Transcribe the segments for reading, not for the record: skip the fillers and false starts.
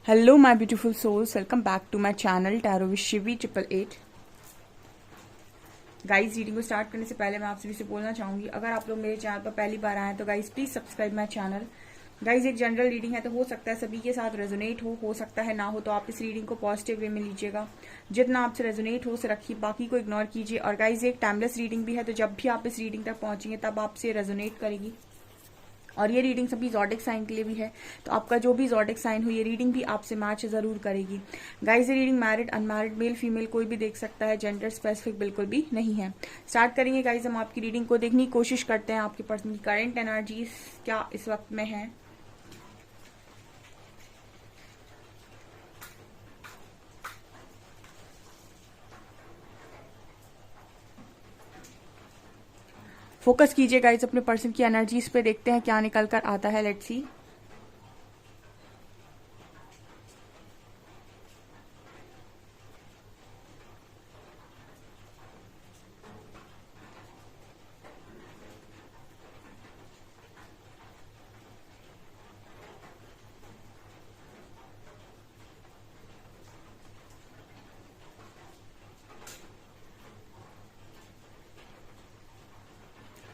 Hello my beautiful souls, welcome back to my channel tarot with Shivi 888। Guys, reading को start करने से पहले मैं आप सभी से बोलना चाहूंगी, अगर आप लोग मेरे चैनल पर पहली बार आए हैं तो guys please subscribe my channel. Guys, एक जनरल रीडिंग है तो हो सकता है सभी के साथ रेजोनेट हो सकता है ना हो, तो आप इस रीडिंग को पॉजिटिव वे में लीजिएगा। जितना आपसे रेजोनेट हो उसे रखिए, बाकी को इग्नोर कीजिए। और गाइस, एक टाइमलेस रीडिंग भी है, तो जब भी आप इस रीडिंग तक पहुंचेंगे तब आपसे रेजोनेट करेगी। और ये रीडिंग सभी ज़ोडिक साइन के लिए भी है, तो आपका जो भी ज़ोडिक साइन हो ये रीडिंग भी आपसे मैच जरूर करेगी। गाइस, ये reading married unmarried male female कोई भी देख सकता है, जेंडर स्पेसिफिक बिल्कुल भी नहीं है। स्टार्ट करेंगे गाइस, हम आपकी रीडिंग को देखने की कोशिश करते हैं आपके पर्सन की करंट एनर्जीज क्या इस वक्त में है। फोकस कीजिए गाइस अपने पर्सन की एनर्जीज पे, देखते हैं क्या निकल कर आता है। Let's see.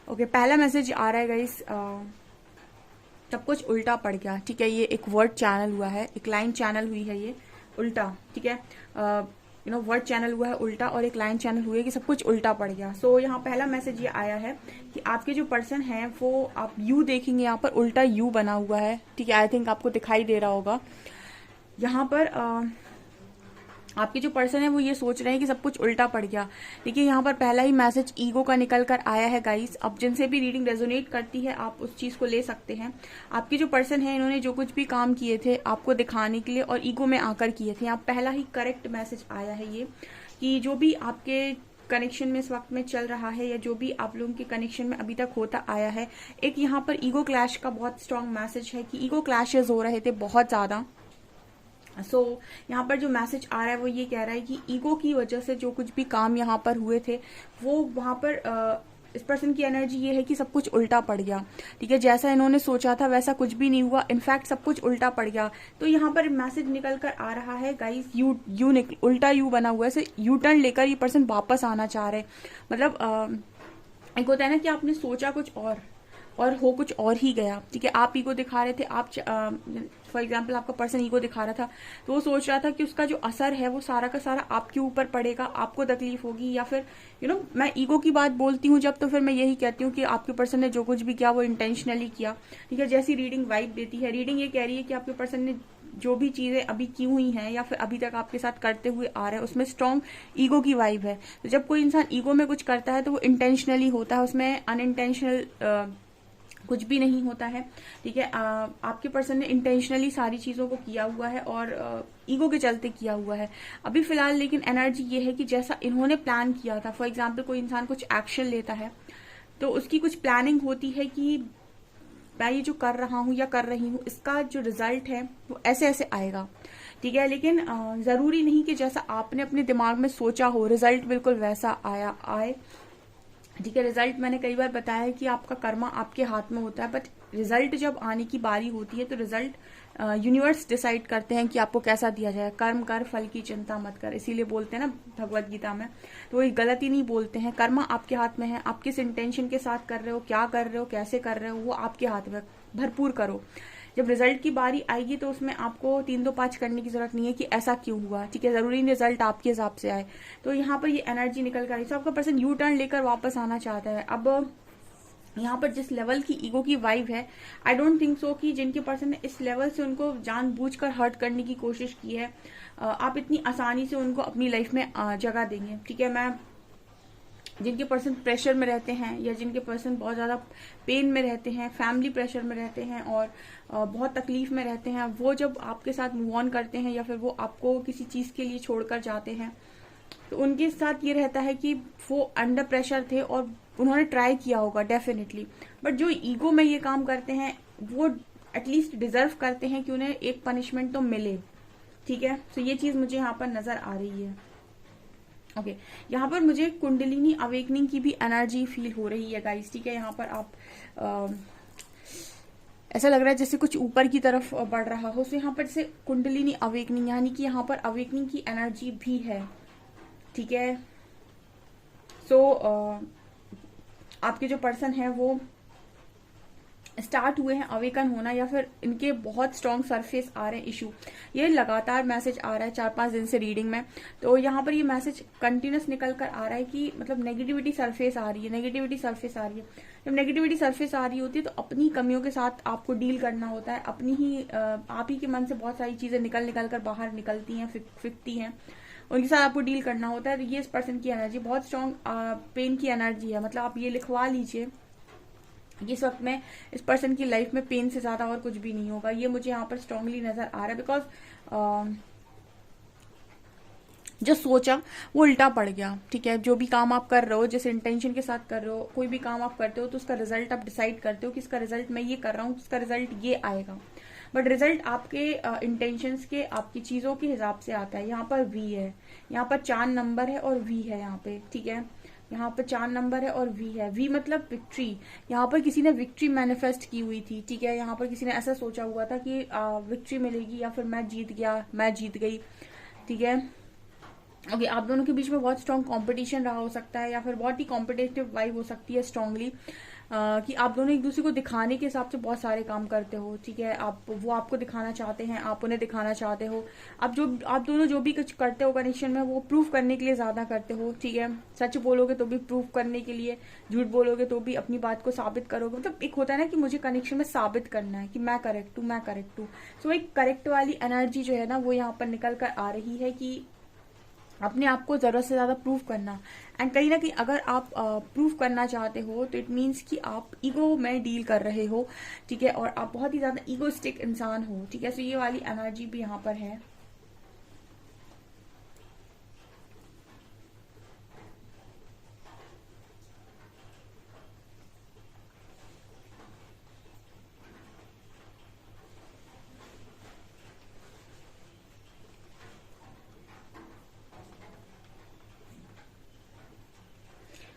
ओके, पहला मैसेज आ रहा है गाइस, सब कुछ उल्टा पड़ गया। ठीक है, ये एक वर्ड चैनल हुआ है, एक लाइन चैनल हुई है ये उल्टा। ठीक है, वर्ड चैनल हुआ है उल्टा और एक लाइन चैनल हुई है कि सब कुछ उल्टा पड़ गया। सो यहाँ पहला मैसेज ये आया है कि आपके जो पर्सन है वो, आप यू देखेंगे यहाँ पर उल्टा यू बना हुआ है। ठीक है, आई थिंक आपको दिखाई दे रहा होगा यहाँ पर। आपके जो पर्सन है वो ये सोच रहे हैं कि सब कुछ उल्टा पड़ गया। देखिए, यहाँ पर पहला ही मैसेज ईगो का निकल कर आया है गाइस। अब जिनसे भी रीडिंग रेजोनेट करती है आप उस चीज को ले सकते हैं। आपके जो पर्सन है इन्होंने जो कुछ भी काम किए थे आपको दिखाने के लिए और ईगो में आकर किए थे। यहाँ पहला ही करेक्ट मैसेज आया है ये, कि जो भी आपके कनेक्शन में इस वक्त में चल रहा है या जो भी आप लोगों के कनेक्शन में अभी तक होता आया है, एक यहाँ पर ईगो क्लैश का बहुत स्ट्रांग मैसेज है कि ईगो क्लैशेस हो रहे थे बहुत ज्यादा। यहाँ पर जो मैसेज आ रहा है वो ये कह रहा है कि ईगो की वजह से जो कुछ भी काम यहाँ पर हुए थे वो वहां पर इस पर्सन की एनर्जी ये है कि सब कुछ उल्टा पड़ गया। ठीक है, जैसा इन्होंने सोचा था वैसा कुछ भी नहीं हुआ, इनफैक्ट सब कुछ उल्टा पड़ गया। तो यहाँ पर मैसेज निकल कर आ रहा है गाइस, उल्टा यू बना हुआ है, यू टर्न लेकर ये पर्सन वापस आना चाह रहे। मतलब एक होता है ना कि आपने सोचा कुछ और हो कुछ और ही गया। ठीक है, आप ईगो दिखा रहे थे, आप फॉर एग्जाम्पल आपका पर्सन ईगो दिखा रहा था तो वो सोच रहा था कि उसका जो असर है वो सारा का सारा आपके ऊपर पड़ेगा, आपको तकलीफ होगी। या फिर मैं ईगो की बात बोलती हूँ जब, तो फिर मैं यही कहती हूँ कि आपके पर्सन ने जो कुछ भी किया वो इंटेंशनली किया। ठीक है, जैसी रीडिंग वाइब देती है, रीडिंग ये कह रही है कि आपके पर्सन ने जो भी चीजें अभी की हुई हैं या फिर अभी तक आपके साथ करते हुए आ रहे हैं उसमें स्ट्रॉन्ग ईगो की वाइब है। तो जब कोई इंसान ईगो में कुछ करता है तो वो इंटेंशनली होता है, उसमें अनइंटेंशनल कुछ भी नहीं होता है। ठीक है, आपके पर्सन ने इंटेंशनली सारी चीजों को किया हुआ है और ईगो के चलते किया हुआ है अभी फिलहाल। लेकिन एनर्जी ये है कि जैसा इन्होंने प्लान किया था, फॉर एग्जाम्पल कोई इंसान कुछ एक्शन लेता है तो उसकी कुछ प्लानिंग होती है कि मैं ये जो कर रहा हूँ या कर रही हूँ इसका जो रिजल्ट है वो ऐसे ऐसे आएगा। ठीक है, लेकिन जरूरी नहीं कि जैसा आपने अपने दिमाग में सोचा हो रिजल्ट बिल्कुल वैसा आए। ठीक है, रिजल्ट मैंने कई बार बताया है कि आपका कर्मा आपके हाथ में होता है, बट रिजल्ट जब आने की बारी होती है तो रिजल्ट यूनिवर्स डिसाइड करते हैं कि आपको कैसा दिया जाए। कर्म कर फल की चिंता मत कर, इसीलिए बोलते हैं ना भगवत गीता में, तो वही गलती नहीं बोलते हैं। कर्मा आपके हाथ में है, आप किस इंटेंशन के साथ कर रहे हो, क्या कर रहे हो, कैसे कर रहे हो, वो आपके हाथ में। भरपूर करो, जब रिजल्ट की बारी आएगी तो उसमें आपको 3-2-5 करने की जरूरत नहीं है कि ऐसा क्यों हुआ। ठीक है, जरूरी नहीं रिजल्ट आपके हिसाब से आए। तो यहाँ पर ये एनर्जी निकल कर आई, तो आपका पर्सन यू टर्न लेकर वापस आना चाहता है। अब यहाँ पर जिस लेवल की ईगो की वाइब है, आई डोंट थिंक सो कि जिनके पर्सन ने इस लेवल से उनको जानबूझकर हर्ट करने की कोशिश की है, आप इतनी आसानी से उनको अपनी लाइफ में जगह देंगे। ठीक है, मैं जिनके पर्सन प्रेशर में रहते हैं या जिनके पर्सन बहुत ज्यादा पेन में रहते हैं, फैमिली प्रेशर में रहते हैं और बहुत तकलीफ में रहते हैं, वो जब आपके साथ मूव ऑन करते हैं या फिर वो आपको किसी चीज के लिए छोड़कर जाते हैं तो उनके साथ ये रहता है कि वो अंडर प्रेशर थे और उन्होंने ट्राई किया होगा डेफिनेटली, बट जो ईगो में ये काम करते हैं वो एटलीस्ट डिजर्व करते हैं कि उन्हें एक पनिशमेंट तो मिले। ठीक है, तो ये चीज मुझे यहाँ पर नजर आ रही है। ओके, यहाँ पर मुझे कुंडलिनी अवेकनिंग की भी एनर्जी फील हो रही है गाइस। ठीक है, यहाँ पर आप ऐसा लग रहा है जैसे कुछ ऊपर की तरफ बढ़ रहा हो। सो यहाँ पर जैसे कुंडलिनी अवेकनिंग, यानी कि यहाँ पर अवेकनिंग की एनर्जी भी है, ठीक है। सो आपके जो पर्सन है वो स्टार्ट हुए हैं अवेकन होना, या फिर इनके बहुत स्ट्रॉन्ग सरफेस आ रहे हैं इशू। ये लगातार मैसेज आ रहा है 4-5 दिन से रीडिंग में। तो यहाँ पर ये मैसेज कंटिन्यूस निकल कर आ रहा है कि मतलब नेगेटिविटी सरफेस आ रही है, नेगेटिविटी सरफेस आ रही है। जब नेगेटिविटी सरफेस आ रही होती है तो अपनी कमियों के साथ आपको डील करना होता है। अपनी ही आप ही के मन से बहुत सारी चीजें निकल निकल कर बाहर निकलती हैं, फिकती हैं, उनके साथ आपको डील करना होता है। तो ये इस पर्सन की एनर्जी बहुत स्ट्रॉन्ग पेन की एनर्जी है। मतलब आप ये लिखवा लीजिए, इस वक्त में इस पर्सन की लाइफ में पेन से ज्यादा और कुछ भी नहीं होगा। ये मुझे यहाँ पर स्ट्रांगली नजर आ रहा है, बिकॉज जो सोचा वो उल्टा पड़ गया, ठीक है। जो भी काम आप कर रहे हो, जिस इंटेंशन के साथ कर रहे हो, कोई भी काम आप करते हो तो उसका रिजल्ट आप डिसाइड करते हो कि इसका रिजल्ट मैं ये कर रहा हूँ, इसका रिजल्ट ये आएगा। बट रिजल्ट आपके इंटेंशंस के, आपकी चीजों के हिसाब से आता है। यहाँ पर वी है, यहाँ पर 4 नंबर है और वी है यहाँ पे, ठीक है। यहाँ पर 4 नंबर है और वी है। वी मतलब विक्ट्री। यहाँ पर किसी ने विक्ट्री मैनिफेस्ट की हुई थी, ठीक है। यहाँ पर किसी ने ऐसा सोचा हुआ था कि विक्ट्री मिलेगी या फिर मैं जीत गया, मैं जीत गई, ठीक है। ओके, आप दोनों के बीच में बहुत स्ट्रॉन्ग कंपटीशन रहा हो सकता है, या फिर बहुत ही कॉम्पिटेटिव वाइब हो सकती है स्ट्रांगली, कि आप दोनों एक दूसरे को दिखाने के हिसाब से बहुत सारे काम करते हो, ठीक है। वो आपको दिखाना चाहते हैं, आप उन्हें दिखाना चाहते हो। आप दोनों जो भी कुछ करते हो कनेक्शन में, वो प्रूफ करने के लिए ज्यादा करते हो, ठीक है। सच बोलोगे तो भी प्रूफ करने के लिए, झूठ बोलोगे तो भी अपनी बात को साबित करोगे। मतलब एक होता है ना कि मुझे कनेक्शन में साबित करना है कि मैं करेक्ट हूँ, मैं करेक्ट हूँ। सो एक करेक्ट वाली एनर्जी जो है ना, वो यहाँ पर निकल कर आ रही है कि अपने आप को जरूरत से ज्यादा प्रूफ करना। एंड कहीं ना कहीं अगर आप प्रूफ करना चाहते हो तो इट मीन्स कि आप ईगो में डील कर रहे हो, ठीक है, और आप बहुत ही ज्यादा ईगोइस्टिक इंसान हो, ठीक है। सो ये वाली एनर्जी भी यहाँ पर है।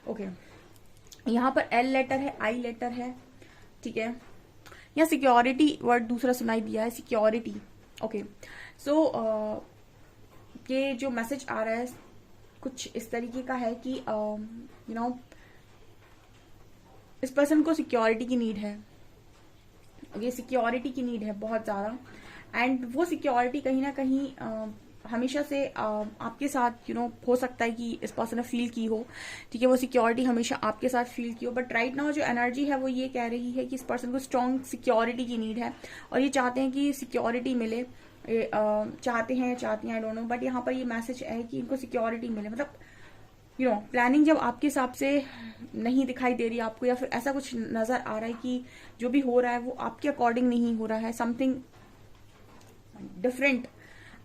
ओके, यहाँ पर एल लेटर है, आई लेटर है, ठीक है। यहाँ सिक्योरिटी वर्ड दूसरा सुनाई दिया है, सिक्योरिटी। ओके, सो ये जो मैसेज आ रहा है कुछ इस तरीके का है कि यू नो इस पर्सन को सिक्योरिटी की नीड है। ये सिक्योरिटी की नीड है बहुत ज्यादा। एंड वो सिक्योरिटी कहीं ना कहीं हमेशा से आपके साथ हो सकता है कि इस पर्सन ने फील की हो, ठीक है। वो सिक्योरिटी हमेशा आपके साथ फील की हो। बट राइट नाउ जो एनर्जी है वो ये कह रही है कि इस पर्सन को स्ट्रॉन्ग सिक्योरिटी की नीड है, और ये चाहते हैं कि सिक्योरिटी मिले। चाहते हैं, चाहती हैं, आई डोंट नो। बट यहाँ पर ये मैसेज है कि इनको सिक्योरिटी मिले। मतलब प्लानिंग जब आपके हिसाब से नहीं दिखाई दे रही आपको, या फिर ऐसा कुछ नजर आ रहा है कि जो भी हो रहा है वो आपके अकॉर्डिंग नहीं हो रहा है, समथिंग डिफरेंट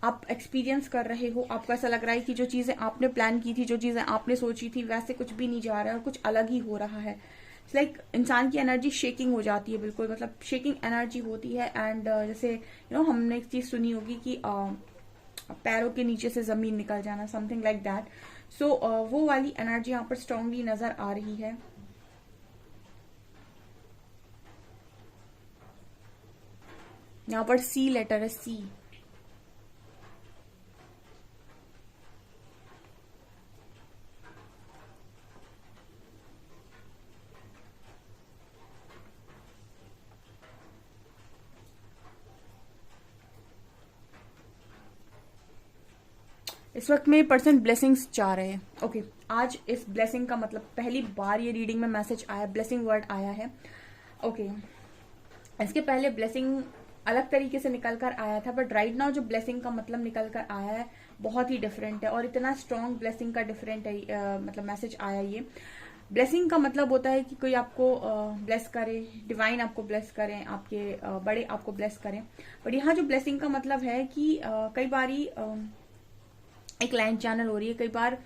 आप एक्सपीरियंस कर रहे हो। आपको ऐसा लग रहा है कि जो चीजें आपने प्लान की थी, जो चीजें आपने सोची थी, वैसे कुछ भी नहीं जा रहा है और कुछ अलग ही हो रहा है। इट्स लाइक इंसान की एनर्जी शेकिंग हो जाती है, बिल्कुल मतलब शेकिंग एनर्जी होती है। एंड जैसे हमने एक चीज सुनी होगी कि पैरों के नीचे से जमीन निकल जाना, समथिंग लाइक दैट। सो वो वाली एनर्जी यहाँ पर स्ट्रांगली नजर आ रही है। यहाँ पर सी लेटर है, सी। इस वक्त में पर्सन ब्लेसिंग्स चाह रहे हैं। ओके, आज इस ब्लेसिंग का मतलब पहली बार ये रीडिंग में मैसेज आया, ब्लेसिंग वर्ड आया है। ओके, इसके पहले ब्लेसिंग अलग तरीके से निकल कर आया था, बट राइट नाउ जो ब्लेसिंग का मतलब निकल कर आया है बहुत ही डिफरेंट है, और इतना स्ट्रॉन्ग ब्लेसिंग का डिफरेंट है मतलब मैसेज आया। ये ब्लेसिंग का मतलब होता है कि कोई आपको ब्लेस करे, डिवाइन आपको ब्लेस करें, आपके बड़े आपको ब्लेस करें। बट यहाँ जो ब्लेसिंग का मतलब है कि कई बारी एक लाइन चैनल हो रही है, कई बार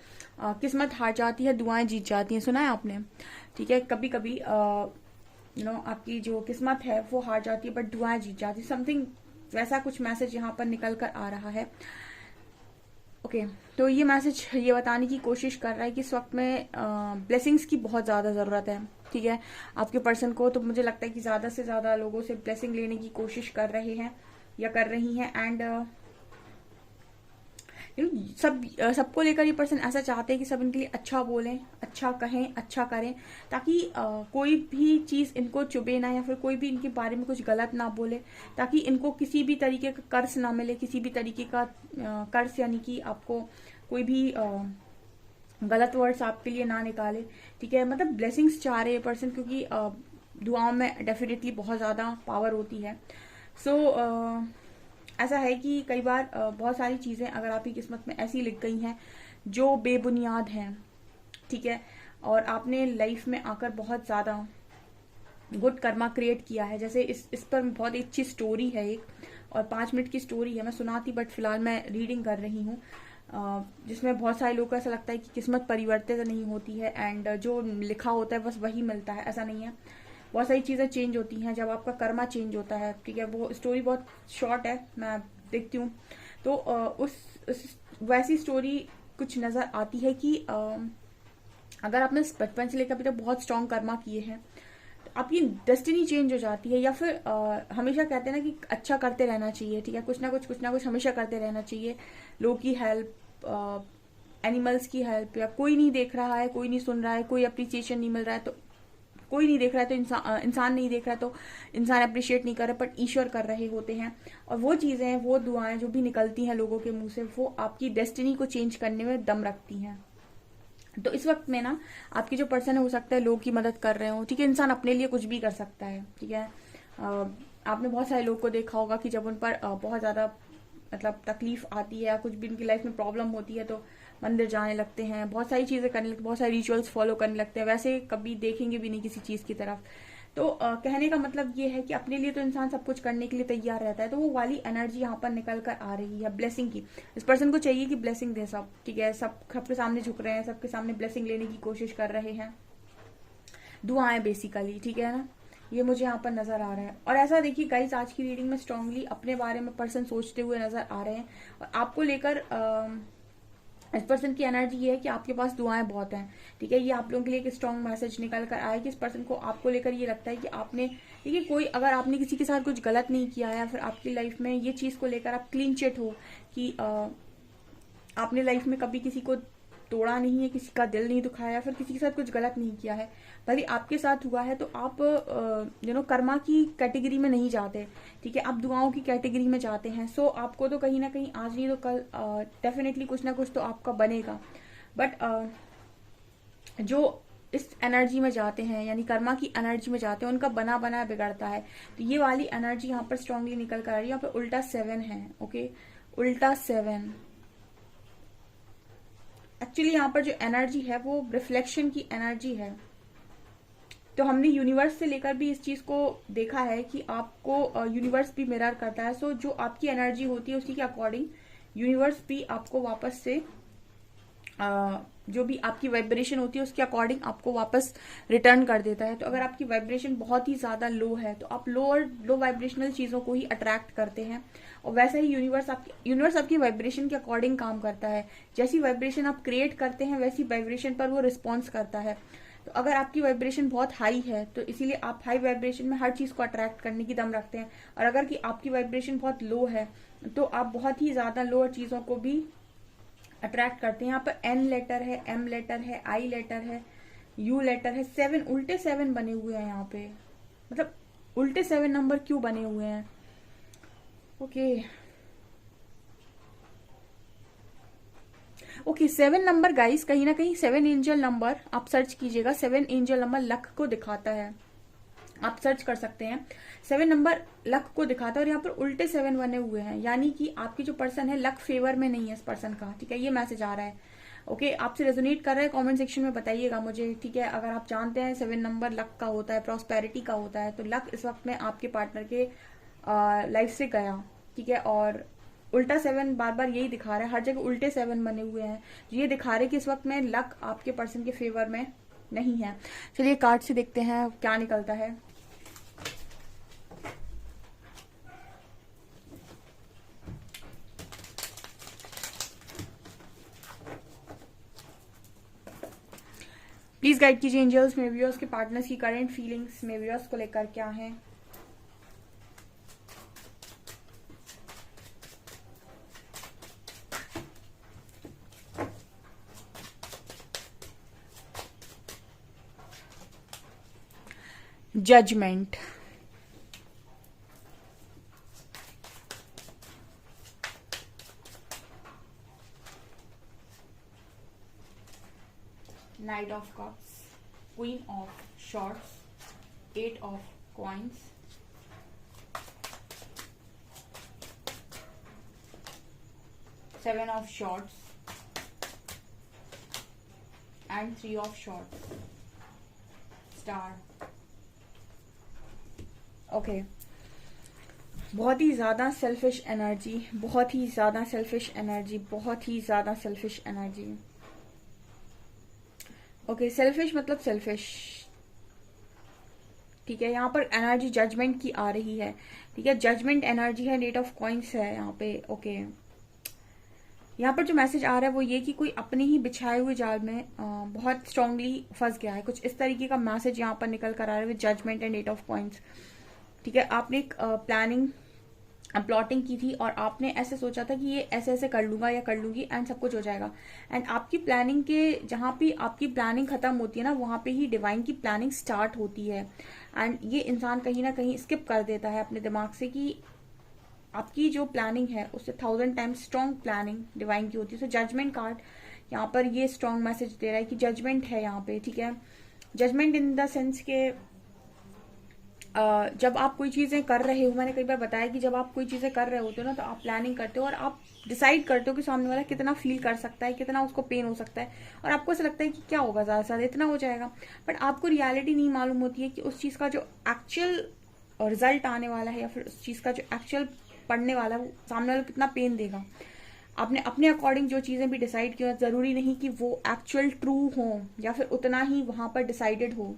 किस्मत हार जाती है, दुआएं जीत जाती हैं, सुना है आपने, ठीक है। कभी कभी आपकी जो किस्मत है वो हार जाती है बट दुआएं जीत जाती है, समथिंग वैसा कुछ मैसेज यहाँ पर निकल कर आ रहा है। ओके तो ये मैसेज ये बताने की कोशिश कर रहा है कि इस वक्त में ब्लेसिंग्स की बहुत ज़्यादा ज़रूरत है, ठीक है, आपके पर्सन को। तो मुझे लगता है कि ज़्यादा से ज़्यादा लोगों से ब्लेसिंग लेने की कोशिश कर रहे हैं या कर रही हैं। एंड सबको लेकर ये पर्सन ऐसा चाहते हैं कि सब इनके लिए अच्छा बोलें, अच्छा कहें, अच्छा करें, ताकि कोई भी चीज़ इनको चुभे ना, या फिर कोई भी इनके बारे में कुछ गलत ना बोले, ताकि इनको किसी भी तरीके का कर्ज ना मिले, किसी भी तरीके का कर्ज, यानी कि आपको कोई भी गलत वर्ड्स आपके लिए ना निकाले, ठीक है। मतलब ब्लेसिंग्स चाह रहे हैं पर्सन, क्योंकि दुआओं में डेफिनेटली बहुत ज़्यादा पावर होती है। सो ऐसा है कि कई बार बहुत सारी चीज़ें अगर आपकी किस्मत में ऐसी लिख गई हैं जो बेबुनियाद हैं, ठीक है, और आपने लाइफ में आकर बहुत ज़्यादा गुड कर्मा क्रिएट किया है। जैसे इस पर बहुत अच्छी स्टोरी है एक, और 5 मिनट की स्टोरी है, मैं सुनाती बट फिलहाल मैं रीडिंग कर रही हूँ, जिसमें बहुत सारे लोगों को ऐसा लगता है कि किस्मत परिवर्तित नहीं होती है, एंड जो लिखा होता है बस वही मिलता है, ऐसा नहीं है। बहुत सारी चीज़ें चेंज होती हैं जब आपका कर्मा चेंज होता है, ठीक है। वो स्टोरी बहुत शॉर्ट है, मैं देखती हूँ तो उस वैसी स्टोरी कुछ नज़र आती है कि अगर आपने बचपन से लेकर अभी तक बहुत स्ट्रॉन्ग कर्मा किए हैं तो आपकी डेस्टिनी चेंज हो जाती है। या फिर हमेशा कहते हैं ना कि अच्छा करते रहना चाहिए, ठीक है, कुछ ना कुछ हमेशा करते रहना चाहिए। लोगों की हेल्प, एनिमल्स की हेल्प, या कोई नहीं देख रहा है, कोई नहीं सुन रहा है, कोई अप्रिसिएशन नहीं मिल रहा है, तो कोई नहीं देख रहा है तो इंसान नहीं देख रहा है तो इंसान अप्रिशिएट नहीं कर रहा, बट ईश्वर कर रहे होते हैं। और वो चीज़ें, वो दुआएं जो भी निकलती हैं लोगों के मुंह से, वो आपकी डेस्टिनी को चेंज करने में दम रखती हैं। तो इस वक्त में ना आपकी जो पर्सन है, हो सकता है लोगों की मदद कर रहे हो, ठीक है। इंसान अपने लिए कुछ भी कर सकता है, ठीक है। आपने बहुत सारे लोग को देखा होगा कि जब उन पर बहुत ज़्यादा मतलब तकलीफ आती है या कुछ भी उनकी लाइफ में प्रॉब्लम होती है तो मंदिर जाने लगते हैं, बहुत सारी चीज़ें करने लगते हैं, बहुत सारे रिचुअल्स फॉलो करने लगते हैं, वैसे कभी देखेंगे भी नहीं किसी चीज़ की तरफ। तो कहने का मतलब ये है कि अपने लिए तो इंसान सब कुछ करने के लिए तैयार रहता है। तो वो वाली एनर्जी यहाँ पर निकल कर आ रही है ब्लेसिंग की। इस पर्सन को चाहिए कि ब्लेसिंग दे सब, ठीक है, सबके सामने झुक रहे हैं, सबके सामने ब्लेसिंग लेने की कोशिश कर रहे हैं, दुआएं बेसिकली, ठीक है ना। ये मुझे यहाँ पर नजर आ रहा है। और ऐसा देखिए गाइस, आज की रीडिंग में स्ट्रांगली अपने बारे में पर्सन सोचते हुए नजर आ रहे हैं, और आपको लेकर इस पर्सन की एनर्जी ये है कि आपके पास दुआएं बहुत हैं, ठीक है। ये आप लोगों के लिए एक स्ट्रॉन्ग मैसेज निकल कर आया कि इस पर्सन को आपको लेकर ये लगता है कि आपने, देखिए, कोई अगर आपने किसी के साथ कुछ गलत नहीं किया है, या फिर आपकी लाइफ में ये चीज को लेकर आप क्लीन चिट हो कि आपने लाइफ में कभी किसी को तोड़ा नहीं है, किसी का दिल नहीं दुखाया, फिर किसी के साथ कुछ गलत नहीं किया है, भले आपके साथ हुआ है, तो आप कर्मा की कैटेगरी में नहीं जाते, ठीक है, आप दुआओं की कैटेगरी में जाते हैं। सो आपको तो कहीं ना कहीं आज नहीं तो कल डेफिनेटली कुछ ना कुछ तो आपका बनेगा। बट जो इस एनर्जी में जाते हैं, यानी कर्मा की एनर्जी में जाते हैं, उनका बना बना बिगड़ता है। तो ये वाली एनर्जी यहाँ पर स्ट्रांगली निकल कर आ रही है। यहाँ पर उल्टा 7 है, ओके, उल्टा 7। एक्चुअली यहाँ पर जो एनर्जी है वो रिफ्लेक्शन की एनर्जी है। तो हमने यूनिवर्स से लेकर भी इस चीज को देखा है कि आपको यूनिवर्स भी मिरर करता है। सो जो आपकी एनर्जी होती है उसी के अकॉर्डिंग यूनिवर्स भी आपको वापस से जो भी आपकी वाइब्रेशन होती है उसके अकॉर्डिंग आपको वापस रिटर्न कर देता है। तो अगर आपकी वाइब्रेशन बहुत ही ज्यादा लो है तो आप लो वाइब्रेशनल चीजों को ही अट्रैक्ट करते हैं, और वैसा ही यूनिवर्स आपकी वाइब्रेशन के अकॉर्डिंग काम करता है। जैसी वाइब्रेशन आप क्रिएट करते हैं वैसी वाइब्रेशन पर वो रिस्पॉन्स करता है। तो अगर आपकी वाइब्रेशन बहुत हाई है तो इसीलिए आप हाई वाइब्रेशन में हर चीज को अट्रैक्ट करने की दम रखते हैं, और अगर कि आपकी वाइब्रेशन बहुत लो है तो आप बहुत ही ज्यादा लोअर चीजों को भी अट्रैक्ट करते हैं। यहाँ पर N लेटर है, M लेटर है, I लेटर है, U लेटर है, 7 उल्टे 7 बने हुए हैं यहाँ पे। मतलब उल्टे 7 नंबर क्यों बने हुए हैं? ओके 7 नंबर गाइस, कहीं ना कहीं 7 एंजल नंबर आप सर्च कीजिएगा, 7 एंजल नंबर लक को दिखाता है, आप सर्च कर सकते हैं। 7 नंबर लक को दिखाता है, और यहाँ पर उल्टे 7 बने हुए हैं, यानी कि आपकी जो पर्सन है लक फेवर में नहीं है इस पर्सन का, ठीक है, ये मैसेज आ रहा है। ओके, आपसे रेजोनेट कर रहा है, कमेंट सेक्शन में बताइएगा मुझे, ठीक है। अगर आप जानते हैं 7 नंबर लक का होता है, प्रॉस्पेरिटी का होता है, तो लक इस वक्त में आपके पार्टनर के लाइफ से गया, ठीक है। और उल्टा 7 बार बार यही दिखा रहा है, हर जगह उल्टे 7 बने हुए हैं, ये दिखा रहे हैं कि इस वक्त में लक आपके पर्सन के फेवर में नहीं है। चलिए कार्ड से देखते हैं क्या निकलता है। प्लीज गाइड कीजिए एंजल्स, मे व्यूअर्स के पार्टनर्स की करंट फीलिंग्स मे व्यूअर्स को लेकर क्या है। Judgement, Knight of Cups, Queen of Swords, Eight of Coins, Seven of Swords, and Three of Swords, Star। Okay, बहुत ही ज़्यादा सेल्फिश एनर्जी, बहुत ही ज़्यादा सेल्फिश एनर्जी, बहुत ही ज़्यादा सेल्फिश एनर्जी। ओके, सेल्फिश मतलब सेल्फिश, ठीक है। यहाँ पर एनर्जी जजमेंट की आ रही है, ठीक है। जजमेंट एनर्जी है, एट ऑफ कॉइंस है यहाँ पे। ओके, यहाँ पर जो मैसेज आ रहा है वो ये कि कोई अपने ही बिछाए हुए जाल में बहुत स्ट्रांगली फंस गया है, कुछ इस तरीके का मैसेज यहाँ पर निकल कर आ रहा है with judgement and eight of coins, ठीक है। आपने एक प्लानिंग प्लॉटिंग की थी और आपने ऐसे सोचा था कि ये ऐसे ऐसे कर लूंगा या कर लूंगी एंड सब कुछ हो जाएगा। एंड आपकी प्लानिंग के जहां भी आपकी प्लानिंग खत्म होती है ना, वहां पे ही डिवाइन की प्लानिंग स्टार्ट होती है। एंड ये इंसान कहीं ना कहीं स्किप कर देता है अपने दिमाग से कि आपकी जो प्लानिंग है उससे 1000 टाइम्स स्ट्रॉन्ग प्लानिंग डिवाइन की होती है। सो जजमेंट कार्ड यहाँ पर ये स्ट्रॉन्ग मैसेज दे रहा है कि जजमेंट है यहाँ पे, ठीक है। जजमेंट इन द सेंस के जब आप कोई चीजें कर रहे हो, मैंने कई बार बताया कि जब आप कोई चीजें कर रहे होते हो ना, तो आप प्लानिंग करते हो और आप डिसाइड करते हो कि सामने वाला कितना फील कर सकता है, कितना उसको पेन हो सकता है, और आपको ऐसा लगता है कि क्या होगा, ज्यादा से ज्यादा इतना हो जाएगा। बट आपको रियलिटी नहीं मालूम होती है कि उस चीज का जो एक्चुअल रिजल्ट आने वाला है या फिर उस चीज का जो एक्चुअल पड़ने वाला है वो सामने वाला कितना पेन देगा। आपने अपने अकॉर्डिंग जो चीजें भी डिसाइड की, जरूरी नहीं कि वो एक्चुअल ट्रू हो या फिर उतना ही वहां पर डिसाइडेड हो।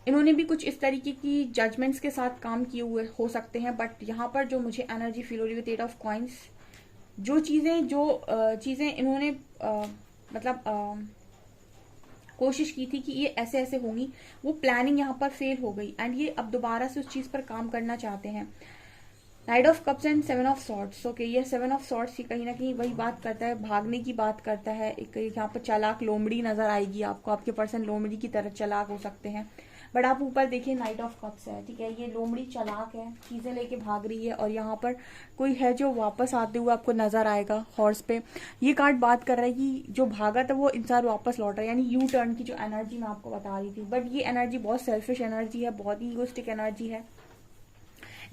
इन्होंने भी कुछ इस तरीके की जजमेंट्स के साथ काम किए हुए हो सकते हैं। बट यहाँ पर जो मुझे एनर्जी फील हो रही है विद एट ऑफ कॉइंस, जो चीजें इन्होंने मतलब कोशिश की थी कि ये ऐसे ऐसे होंगी, वो प्लानिंग यहाँ पर फेल हो गई एंड ये अब दोबारा से उस चीज पर काम करना चाहते हैं। Night of cups and seven of swords. Okay, ये सेवन ऑफ सॉर्ड्स ही कहीं ना कहीं वही बात करता है, भागने की बात करता है। एक यहाँ पर चालाक लोमड़ी नजर आएगी आपको, आपके पर्सन लोमड़ी की तरह चालाक हो सकते हैं। बट आप ऊपर देखिए नाइट ऑफ कप्स है, ठीक है। ये लोमड़ी चालाक है, चीजें लेके भाग रही है और यहाँ पर कोई है जो वापस आते हुए आपको नजर आएगा हॉर्स पे। ये कार्ड बात कर रहा है कि जो भागा था वो इंसान वापस लौट रहा है, यानी यू टर्न की जो एनर्जी मैं आपको बता रही थी। बट ये एनर्जी बहुत सेल्फिश एनर्जी है, बहुत ही ईगोइस्टिक एनर्जी है।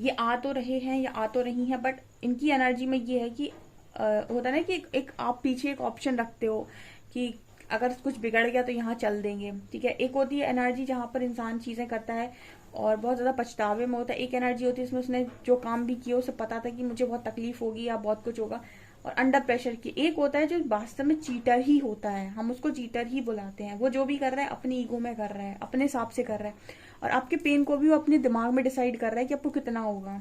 ये आ तो रहे हैं या आ तो रही है, बट इनकी एनर्जी में ये है कि होता है ना कि एक आप पीछे एक ऑप्शन रखते हो कि अगर कुछ बिगड़ गया तो यहाँ चल देंगे, ठीक है। एक होती है एनर्जी जहां पर इंसान चीजें करता है और बहुत ज्यादा पछतावे में होता है। एक एनर्जी होती है इसमें उसने जो काम भी किया उसे पता था कि मुझे बहुत तकलीफ होगी या बहुत कुछ होगा और अंडर प्रेशर की। एक होता है जो वास्तव में चीटर ही होता है, हम उसको चीटर ही बुलाते हैं। वो जो भी कर रहा है अपनी ईगो में कर रहा है, अपने हिसाब से कर रहा है और आपके पेन को भी वो अपने दिमाग में डिसाइड कर रहा है कि आपको कितना होगा।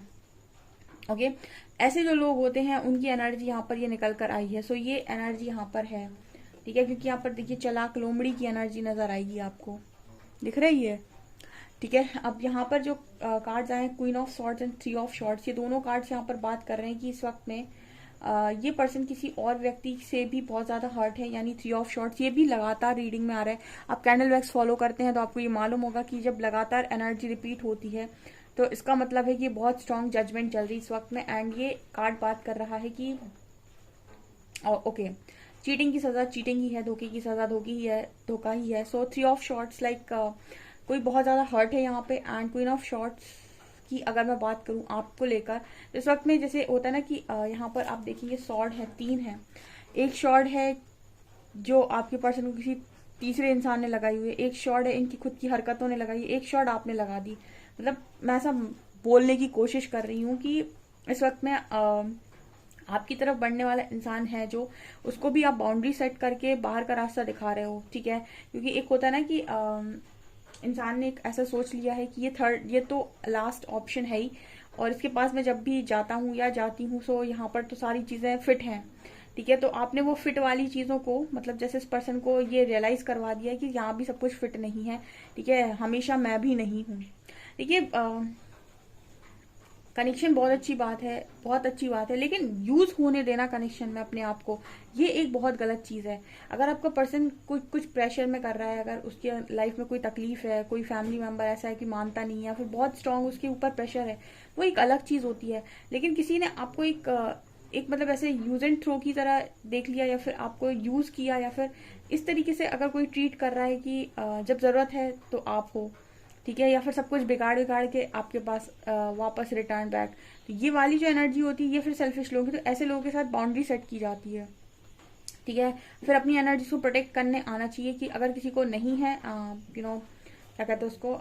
ओके, ऐसे जो लोग होते हैं उनकी एनर्जी यहाँ पर ये निकल कर आई है। सो ये एनर्जी यहाँ पर है, ठीक है। क्योंकि यहाँ पर देखिए चालाक लोमड़ी की एनर्जी नजर आएगी आपको, दिख रही है, ठीक है। अब यहाँ पर जो कार्ड्स आए, queen of swords and three of swords, ये दोनों कार्ड्स यहाँ पर बात कर रहे हैं कि इस वक्त में ये पर्सन किसी और व्यक्ति से भी बहुत ज्यादा हर्ट है, यानी थ्री ऑफ शॉर्ट्स ये भी लगातार रीडिंग में आ रहा है। आप कैंडल वैक्स फॉलो करते हैं तो आपको ये मालूम होगा कि जब लगातार एनर्जी रिपीट होती है तो इसका मतलब है कि बहुत स्ट्रांग जजमेंट चल रही है इस वक्त में। एंड ये कार्ड बात कर रहा है कि ओके, चीटिंग की सजा चीटिंग ही है, धोखे की सजा धोखा ही है। So three of shorts like कोई बहुत ज्यादा हर्ट है यहाँ पे। एंड क्वीन ऑफ शॉर्ट्स की अगर मैं बात करूं आपको लेकर, इस वक्त में जैसे होता है ना कि यहाँ पर आप देखेंगे शॉर्ड है, तीन है। एक शॉर्ड है जो आपके पर्सन को किसी तीसरे इंसान ने लगाई हुई है, एक शॉर्ड है इनकी खुद की हरकतों ने लगाई है, एक शॉर्ड आपने लगा दी। मतलब मैं ऐसा बोलने की कोशिश कर रही हूँ कि इस वक्त में आपकी तरफ बढ़ने वाला इंसान है जो उसको भी आप बाउंड्री सेट करके बाहर का रास्ता दिखा रहे हो, ठीक है। क्योंकि एक होता है ना कि इंसान ने एक ऐसा सोच लिया है कि ये तो लास्ट ऑप्शन है ही और इसके पास मैं जब भी जाता हूँ या जाती हूँ सो यहाँ पर तो सारी चीजें फिट हैं, ठीक है। तो आपने वो फिट वाली चीजों को, मतलब जैसे इस पर्सन को ये रियलाइज करवा दिया कि यहाँ भी सब कुछ फिट नहीं है, ठीक है, हमेशा मैं भी नहीं हूँ। देखिए कनेक्शन बहुत अच्छी बात है, बहुत अच्छी बात है, लेकिन यूज होने देना कनेक्शन में अपने आप को, ये एक बहुत गलत चीज है। अगर आपका पर्सन कुछ प्रेशर में कर रहा है, अगर उसके लाइफ में कोई तकलीफ है, कोई फैमिली मेंबर ऐसा है कि मानता नहीं है, फिर बहुत स्ट्रांग उसके ऊपर प्रेशर है, वो एक अलग चीज होती है। लेकिन किसी ने आपको एक मतलब ऐसे यूज एंड थ्रो की तरह देख लिया, या फिर आपको यूज किया, या फिर इस तरीके से अगर कोई ट्रीट कर रहा है कि जब जरूरत है तो आप हो, ठीक है, या फिर सब कुछ बिगाड़ बिगाड़ के आपके पास वापस रिटर्न बैक, तो ये वाली जो एनर्जी होती है ये फिर सेल्फिश लोग, तो ऐसे लोगों के साथ बाउंड्री सेट की जाती है, ठीक है। फिर अपनी एनर्जी को प्रोटेक्ट करने आना चाहिए कि अगर किसी को नहीं है क्या कहते हैं उसको,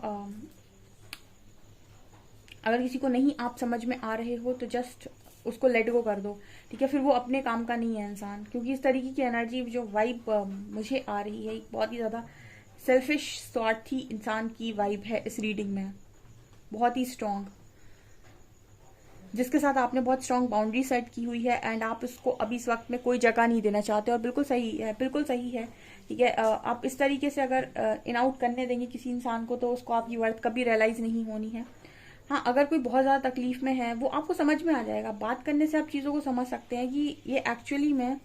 अगर किसी को नहीं आप समझ में आ रहे हो तो जस्ट उसको लेट गो कर दो, ठीक है। फिर वो अपने काम का नहीं है इंसान, क्योंकि इस तरीके की एनर्जी जो वाइब मुझे आ रही है, बहुत ही ज्यादा सेल्फिश स्वार्थी इंसान की वाइब है इस रीडिंग में, बहुत ही स्ट्रांग, जिसके साथ आपने बहुत स्ट्रांग बाउंड्री सेट की हुई है, एंड आप इसको अभी इस वक्त में कोई जगह नहीं देना चाहते, और बिल्कुल सही है, बिल्कुल सही है, ठीक है। आप इस तरीके से अगर इन आउट करने देंगे किसी इंसान को, तो उसको आपकी वर्थ कभी रियलाइज नहीं होनी है। हाँ, अगर कोई बहुत ज्यादा तकलीफ में है, वो आपको समझ में आ जाएगा, बात करने से आप चीजों को समझ सकते हैं कि ये एक्चुअली में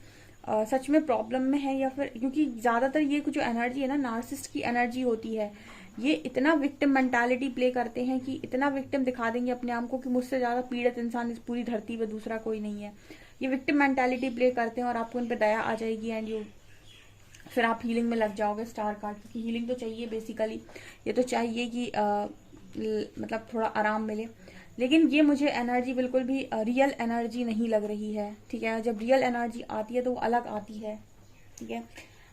सच में प्रॉब्लम में है, या फिर क्योंकि ज्यादातर ये जो एनर्जी है ना, नार्सिसिस्ट की एनर्जी होती है, ये इतना विक्टिम मेंटालिटी प्ले करते हैं कि इतना विक्टिम दिखा देंगे अपने आप को कि मुझसे ज्यादा पीड़ित इंसान इस पूरी धरती पे दूसरा कोई नहीं है। ये विक्टिम मेंटालिटी प्ले करते हैं और आपको उन पर दया आ जाएगी, एंड यू फिर आप हीलिंग में लग जाओगे स्टार कार्ड, क्योंकि हीलिंग तो चाहिए बेसिकली, ये तो चाहिए कि मतलब थोड़ा आराम मिले। लेकिन ये मुझे एनर्जी बिल्कुल भी रियल एनर्जी नहीं लग रही है, ठीक है। जब रियल एनर्जी आती है तो वो अलग आती है, ठीक है,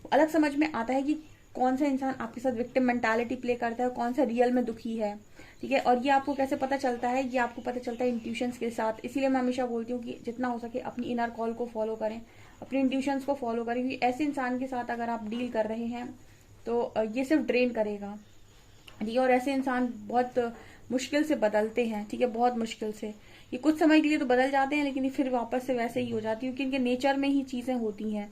अलग समझ में आता है कि कौन सा इंसान आपके साथ विक्टिम मेंटालिटी प्ले करता है, कौन सा रियल में दुखी है, ठीक है। और ये आपको कैसे पता चलता है, ये आपको पता चलता है इंट्यूशंस के साथ। इसीलिए मैं हमेशा बोलती हूँ कि जितना हो सके अपनी इनर कॉल को फॉलो करें, अपने इंट्यूशंस को फॉलो करें, क्योंकि ऐसे इंसान के साथ अगर आप डील कर रहे हैं तो ये सिर्फ ड्रेन करेगा, ठीक है। और ऐसे इंसान बहुत मुश्किल से बदलते हैं, ठीक है, बहुत मुश्किल से। ये कुछ समय के लिए तो बदल जाते हैं, लेकिन ये फिर वापस से वैसे ही हो जाती है, क्योंकि इनके नेचर में ही चीजें होती हैं,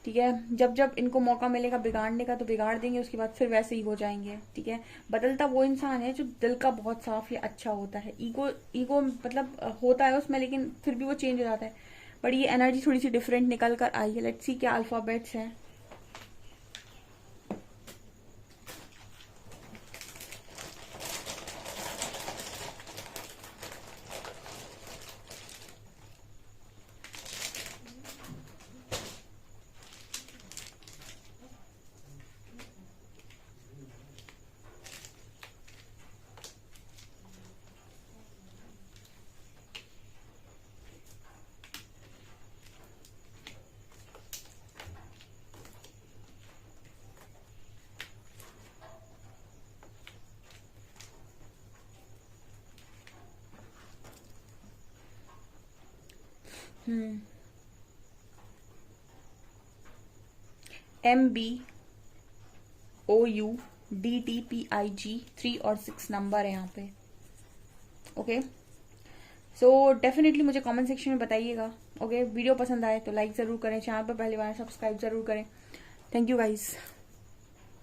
ठीक है। जब जब इनको मौका मिलेगा बिगाड़ने का तो बिगाड़ देंगे, उसके बाद फिर वैसे ही हो जाएंगे, ठीक है। बदलता वो इंसान है जो दिल का बहुत साफ या अच्छा होता है, ईगो ईगो मतलब होता है उसमें, लेकिन फिर भी वो चेंज हो जाता है। बट ये एनर्जी थोड़ी सी डिफरेंट निकल कर आई है। लेट्स सी क्या अल्फाबेट्स हैं। MBOUDTPIG 3 और 6 नंबर है यहाँ पे, ओके। सो डेफिनेटली मुझे कमेंट सेक्शन में बताइएगा, ओके। वीडियो पसंद आए तो लाइक जरूर करें, चैनल पर पहली बार सब्सक्राइब जरूर करें। Thank you guys.